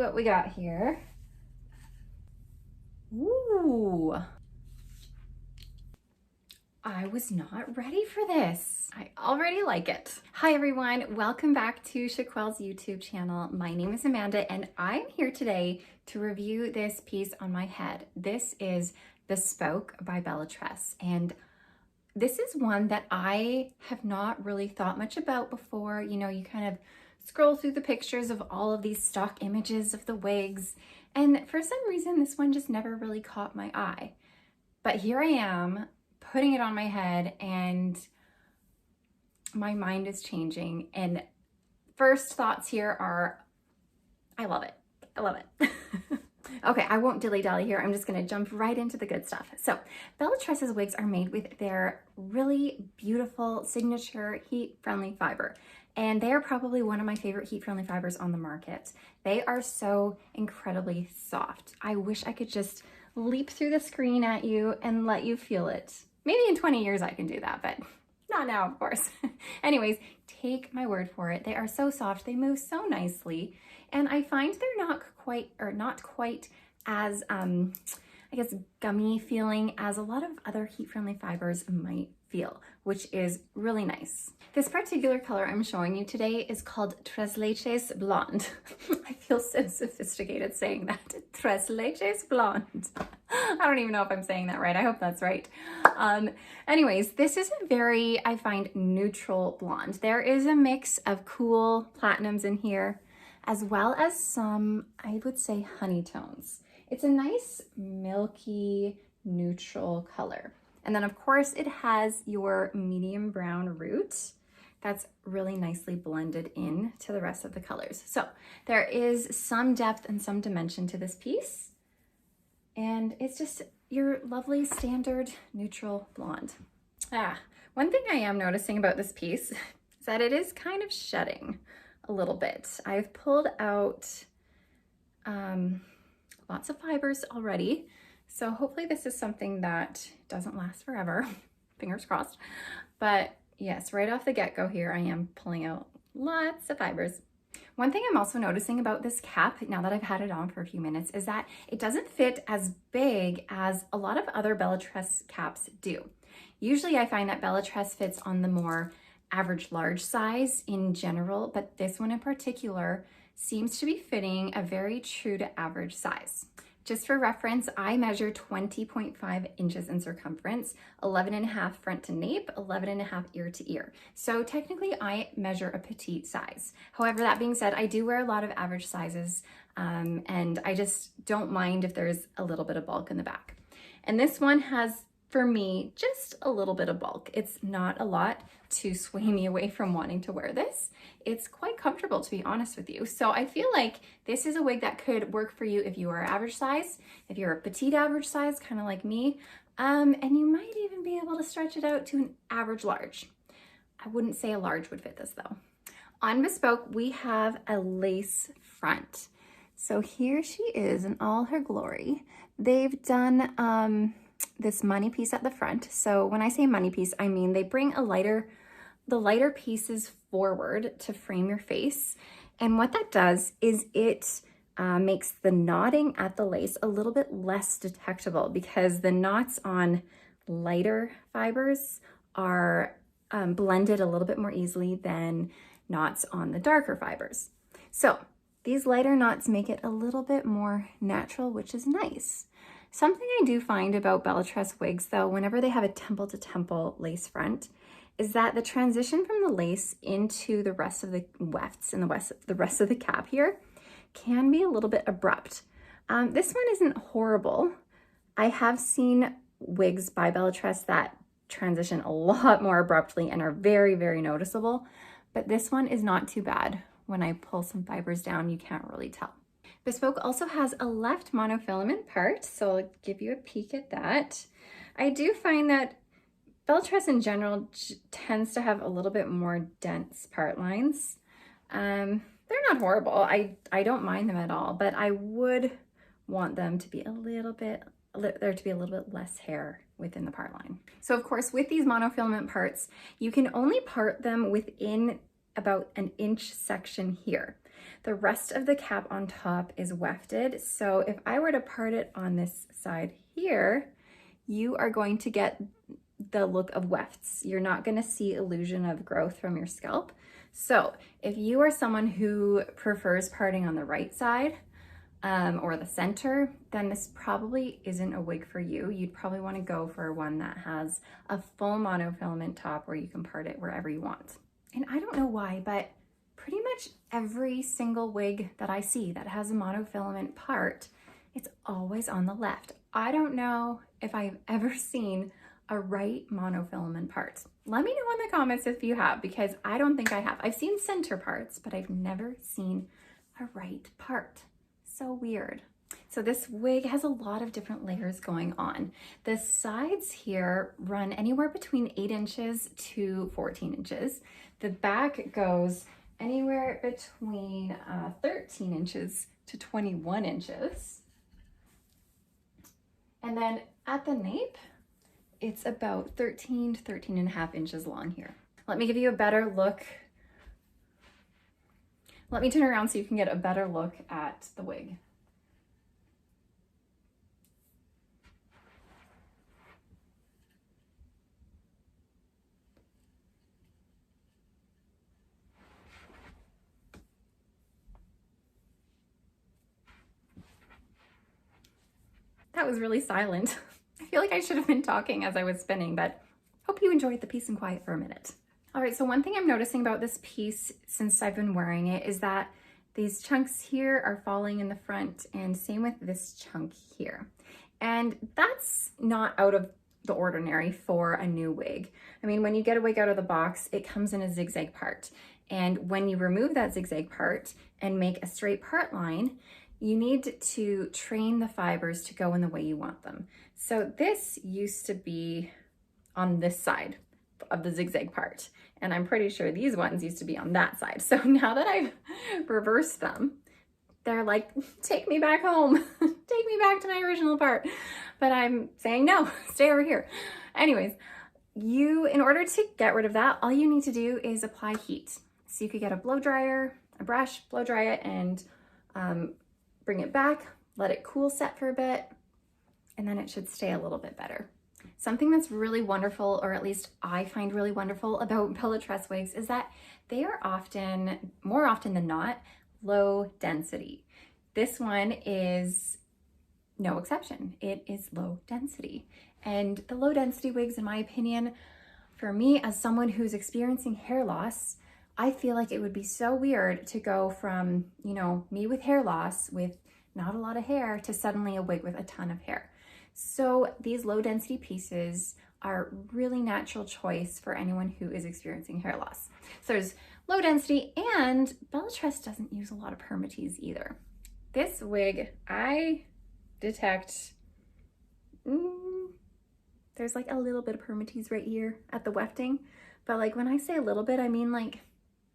what we got here. Ooh. I was not ready for this. I already like it. Hi everyone, welcome back to Chiquel's YouTube channel. My name is Amanda and I'm here today to review this piece on my head. This is Bespoke by Belle Tress, and this is one that I have not really thought much about before. You know, you kind of scroll through the pictures of all of these stock images of the wigs, and for some reason this one just never really caught my eye. But here I am putting it on my head and my mind is changing, and first thoughts here are, I love it. I love it. Okay, I won't dilly-dally here. I'm just gonna jump right into the good stuff. So, Belle Tress's wigs are made with their really beautiful signature heat-friendly fiber. And they are probably one of my favorite heat-friendly fibers on the market. They are so incredibly soft. I wish I could just leap through the screen at you and let you feel it. Maybe in 20 years I can do that, but not now, of course. Anyways, take my word for it. They are so soft, they move so nicely. And I find they're not quite as, I guess, gummy feeling as a lot of other heat-friendly fibers might feel, which is really nice. This particular color I'm showing you today is called Tres Leches Blonde. I feel so sophisticated saying that. Tres Leches Blonde. I don't even know if I'm saying that right. I hope that's right. Anyways, this is a very, I find, neutral blonde. There is a mix of cool platinums in here, as well as some, I would say, honey tones. It's a nice milky neutral color. And then of course it has your medium brown root that's really nicely blended in to the rest of the colors. So there is some depth and some dimension to this piece. And it's just your lovely standard neutral blonde. One thing I am noticing about this piece is that it is kind of shedding a little bit. I've pulled out lots of fibers already, so hopefully this is something that doesn't last forever, fingers crossed. But yes, right off the get-go here, I am pulling out lots of fibers. One thing I'm also noticing about this cap, now that I've had it on for a few minutes, is that it doesn't fit as big as a lot of other Belle Tress caps do. Usually I find that Belle Tress fits on the more average large size in general, but this one in particular seems to be fitting a very true to average size. Just for reference, I measure 20.5 inches in circumference, 11.5 front to nape, 11.5 ear to ear. So technically I measure a petite size. However, that being said, I do wear a lot of average sizes, and I just don't mind if there's a little bit of bulk in the back. And this one has, for me, just a little bit of bulk. It's not a lot to sway me away from wanting to wear this. It's quite comfortable, to be honest with you. So I feel like this is a wig that could work for you if you are average size, if you're a petite average size, kind of like me, and you might even be able to stretch it out to an average large. I wouldn't say a large would fit this though. On Bespoke, we have a lace front. So here she is in all her glory. They've done this money piece at the front. So when I say money piece, I mean they bring the lighter pieces forward to frame your face. And what that does is it makes the knotting at the lace a little bit less detectable, because the knots on lighter fibers are blended a little bit more easily than knots on the darker fibers. So these lighter knots make it a little bit more natural, which is nice. Something I do find about Belle Tress wigs, though, whenever they have a temple-to-temple lace front, is that the transition from the lace into the rest of the wefts and the rest of the cap here can be a little bit abrupt. This one isn't horrible. I have seen wigs by Belle Tress that transition a lot more abruptly and are very, very noticeable, but this one is not too bad. When I pull some fibers down, you can't really tell. Bespoke also has a left monofilament part, so I'll give you a peek at that. I do find that Belle Tress in general tends to have a little bit more dense part lines. They're not horrible. I don't mind them at all, but I would want them to be a little bit less hair within the part line. So of course, with these monofilament parts, you can only part them within about an inch section here. The rest of the cap on top is wefted. So if I were to part it on this side here, you are going to get the look of wefts. You're not going to see illusion of growth from your scalp. So if you are someone who prefers parting on the right side or the center, then this probably isn't a wig for you. You'd probably want to go for one that has a full monofilament top where you can part it wherever you want. And I don't know why, but pretty much every single wig that I see that has a monofilament part, it's always on the left. I don't know if I've ever seen a right monofilament part. Let me know in the comments if you have, because I don't think I have. I've seen center parts, but I've never seen a right part. So weird. So this wig has a lot of different layers going on. The sides here run anywhere between 8 inches to 14 inches. The back goes anywhere between 13 inches to 21 inches. And then at the nape, it's about 13 to 13 and a half inches long here. Let me give you a better look. Let me turn around so you can get a better look at the wig. That was really silent. I feel like I should have been talking as I was spinning, but hope you enjoyed the peace and quiet for a minute. All right, so one thing I'm noticing about this piece since I've been wearing it is that these chunks here are falling in the front, and same with this chunk here. And that's not out of the ordinary for a new wig. I mean, when you get a wig out of the box, it comes in a zigzag part. And when you remove that zigzag part and make a straight part line, you need to train the fibers to go in the way you want them. So this used to be on this side of the zigzag part, and I'm pretty sure these ones used to be on that side. So now that I've reversed them, they're like, take me back home, take me back to my original part. But I'm saying no, stay over here. Anyways, in order to get rid of that, all you need to do is apply heat. So you could get a blow dryer, a brush, blow dry it, and bring it back, let it cool set for a bit, and then it should stay a little bit better. Something that's really wonderful, or at least I find really wonderful about Belle Tress wigs, is that they are often, more often than not, low density. This one is no exception. It is low density. And the low density wigs, in my opinion, for me as someone who's experiencing hair loss, I feel like it would be so weird to go from, you know, me with hair loss with not a lot of hair to suddenly a wig with a ton of hair. So these low density pieces are really natural choice for anyone who is experiencing hair loss. So there's low density, and Belle Tress doesn't use a lot of permatease either. This wig, I detect, there's like a little bit of permatease right here at the wefting. But like when I say a little bit, I mean like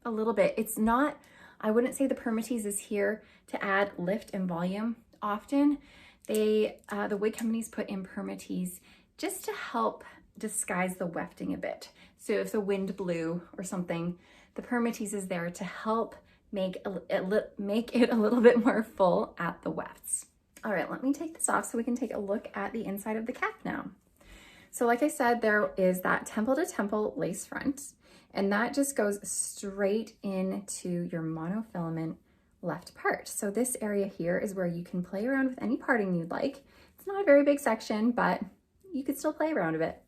a little bit. It's not, I wouldn't say the permatease is here to add lift and volume. Often the wig companies put in permatease just to help disguise the wefting a bit. So if the wind blew or something, the permatease is there to help make it a little bit more full at the wefts. All right, let me take this off so we can take a look at the inside of the cap now. So like I said, there is that temple to temple lace front, and that just goes straight into your monofilament left part. So this area here is where you can play around with any parting you'd like. It's not a very big section, but you could still play around a bit.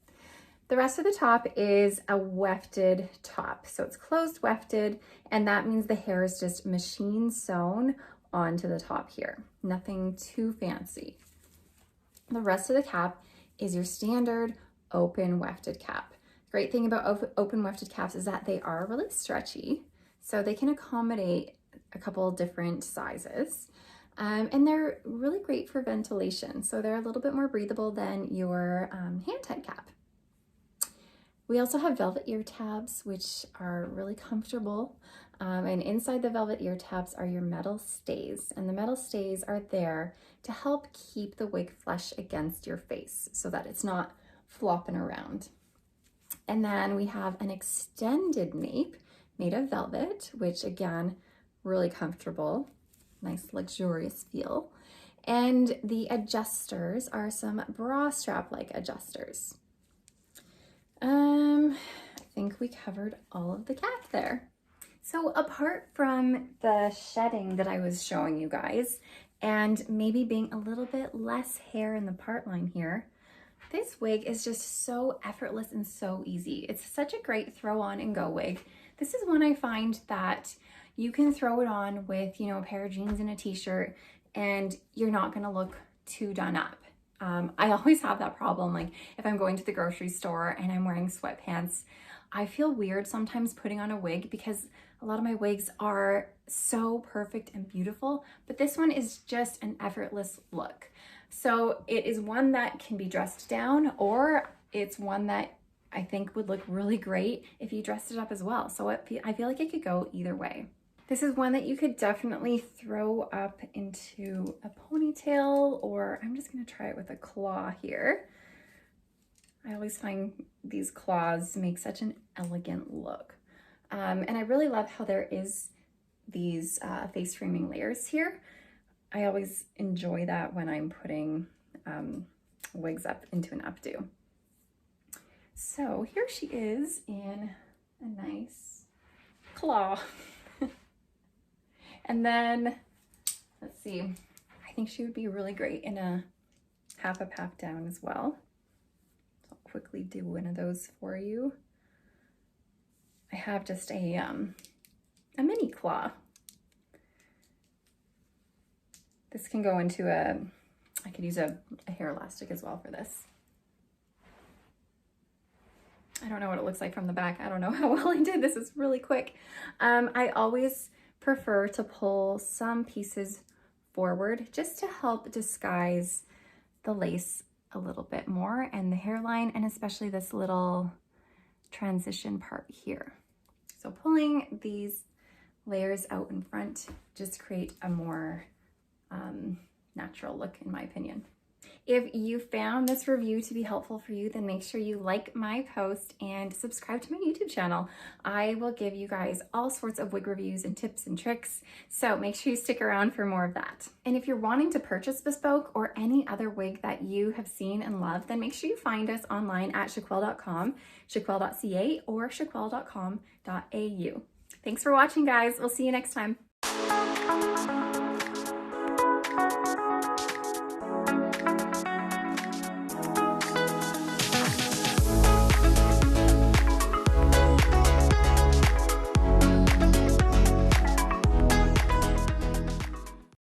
The rest of the top is a wefted top. So it's closed wefted, and that means the hair is just machine sewn onto the top here. Nothing too fancy. The rest of the cap is your standard open wefted cap. Great thing about open wefted caps is that they are really stretchy, so they can accommodate a couple different sizes. And they're really great for ventilation. So they're a little bit more breathable than your hand-tied cap. We also have velvet ear tabs, which are really comfortable. And inside the velvet ear tabs are your metal stays. And the metal stays are there to help keep the wig flush against your face so that it's not flopping around. And then we have an extended nape. made of velvet, which again, really comfortable, nice luxurious feel. And the adjusters are some bra strap-like adjusters. I think we covered all of the cap there. So apart from the shedding that I was showing you guys, and maybe being a little bit less hair in the part line here, this wig is just so effortless and so easy. It's such a great throw on and go wig. This is one I find that you can throw it on with, you know, a pair of jeans and a t-shirt, and you're not gonna look too done up. I always have that problem, like if I'm going to the grocery store and I'm wearing sweatpants, I feel weird sometimes putting on a wig because a lot of my wigs are so perfect and beautiful, but this one is just an effortless look. So it is one that can be dressed down, or it's one that I think would look really great if you dressed it up as well. So I feel like it could go either way. This is one that you could definitely throw up into a ponytail, or I'm just gonna try it with a claw here. I always find these claws make such an elegant look. And I really love how there is these face framing layers here. I always enjoy that when I'm putting wigs up into an updo. So here she is in a nice claw. And then, let's see, I think she would be really great in a half up, half down as well. So I'll quickly do one of those for you. I have just a mini claw. This can go into I could use a hair elastic as well for this. I don't know what it looks like from the back. I don't know how well I did. This is really quick. I always prefer to pull some pieces forward just to help disguise the lace a little bit more and the hairline, and especially this little transition part here. So pulling these layers out in front just create a more natural look, in my opinion. If you found this review to be helpful for you, then make sure you like my post and subscribe to my YouTube channel. I will give you guys all sorts of wig reviews and tips and tricks, so make sure you stick around for more of that. And if you're wanting to purchase Bespoke or any other wig that you have seen and loved, then make sure you find us online at chiquel.com, chiquel.ca, or chiquel.com.au. Thanks for watching, guys. We'll see you next time.